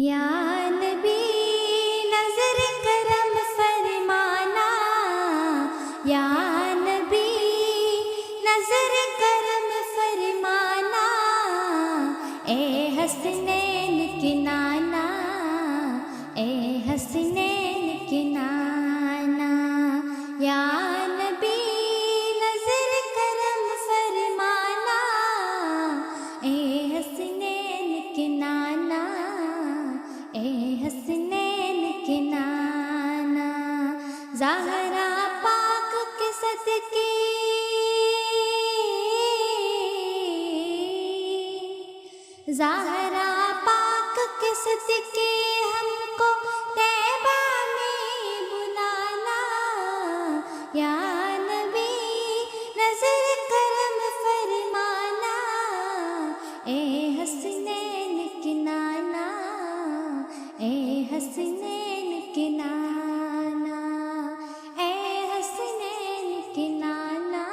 یا نبی نظر کرم فرمانا، یا نبی نظر کرم فرمانا، اے حسنین کے نانا، اے حسنین کے نانا، یا نبی نظر کرم فرمانا، اے حسنین کے نانا، اے حسنین کے نانا، زہرا پاک کے صدقے، زہرا پاک کے صدقے ہم کو طیبہ میں بلانا، یا نبی نظر کرم فرمانا، اے حسنین کے نانا، اے حسنین کے نانا، اے حسنین کے نانا،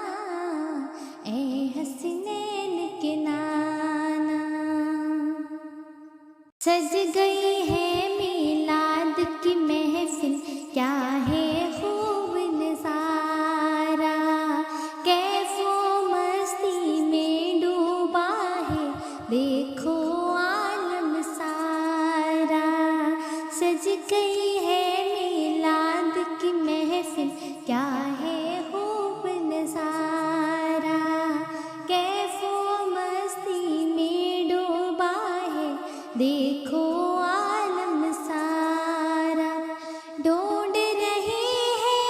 اے حسنین کے نانا۔ سج گئی ہے میلاد کی محفل، کیا ہے خوب نظارہ، کیف و مستی میں ڈوبا ہے دیکھو عالم سارا، سج گئی ہے میلاد کی محفل، کیا ہے خوب نظارہ، کیف و مستی میں ڈوبا ہے دیکھو عالم سارا، ڈھونڈ رہی ہے،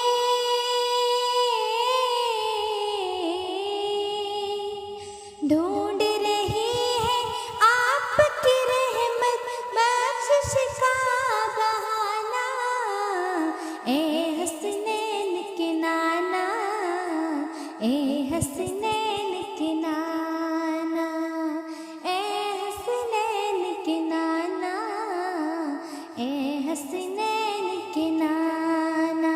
ڈھونڈ رہی ہے آپ کی رحمت بخشش کا بہانہ، اے حسنین کے نانا، اے حسنین کے نانا، اے حسنین کے نانا، اے حسنین کے نانا۔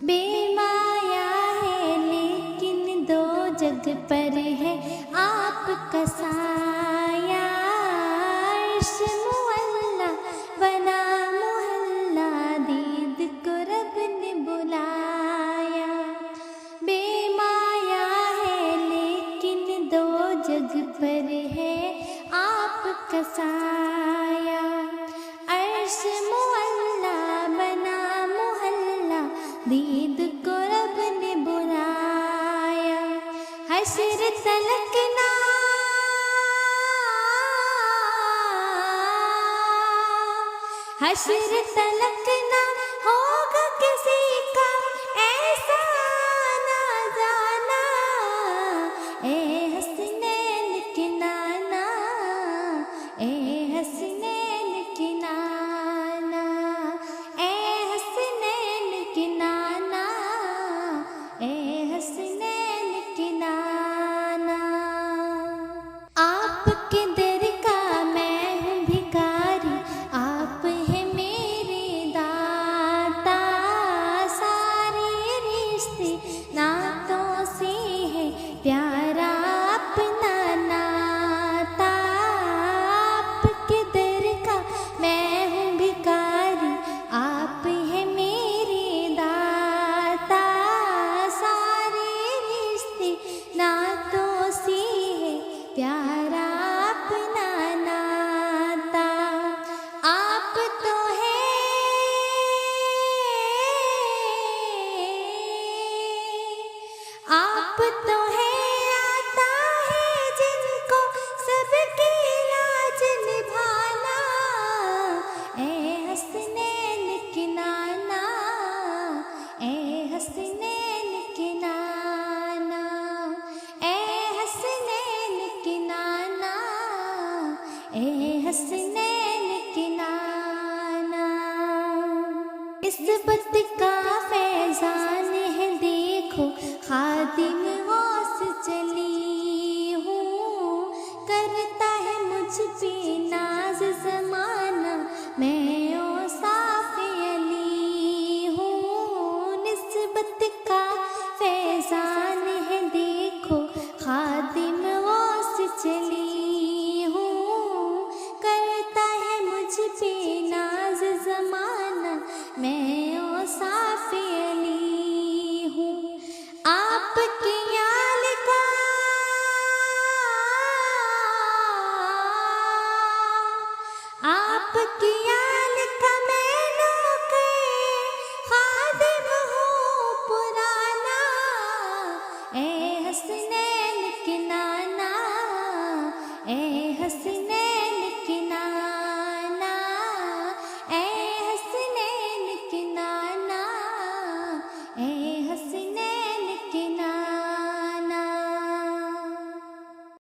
بے مایا ہے لیکن دو جگ پر ہے آپ کا سایہ، عرش معلا بنا محلہ دید کو رب نے بلایا، بے مایا ہے لیکن دو جگ پر ہے آپ کا سایہ، عرش معلا بنا محلہ دید کو رب نے بلایا، حشر تلکنا، حشر تلکنا ہوگا کسی کا ایسا نہ جانا، اے حسنین کے نانا، اے حسنین کے نانا، اے حسنین کے نانا، اے حسنین کے نانا۔ آپ کے در کا میں ہوں بھکاری، آپ ہیں میرے داتا، سارے رشتے ناتوں سے ہے پیارا اپنا ناتا، آپ کے در کا میں ہوں بھکاری، آپ ہیں میرے داتا، سارے رشتے ناتوں سے ہے پیارا اپنا ناتا، آپ تو ہے، آپ تو ہے آتا ہے جن کو سب کی لاج نبھانا، اے حسنین کے نانا، اے حسنین کے نانا، اے حسنین کے نانا، اے حسنین کے نانا۔ اس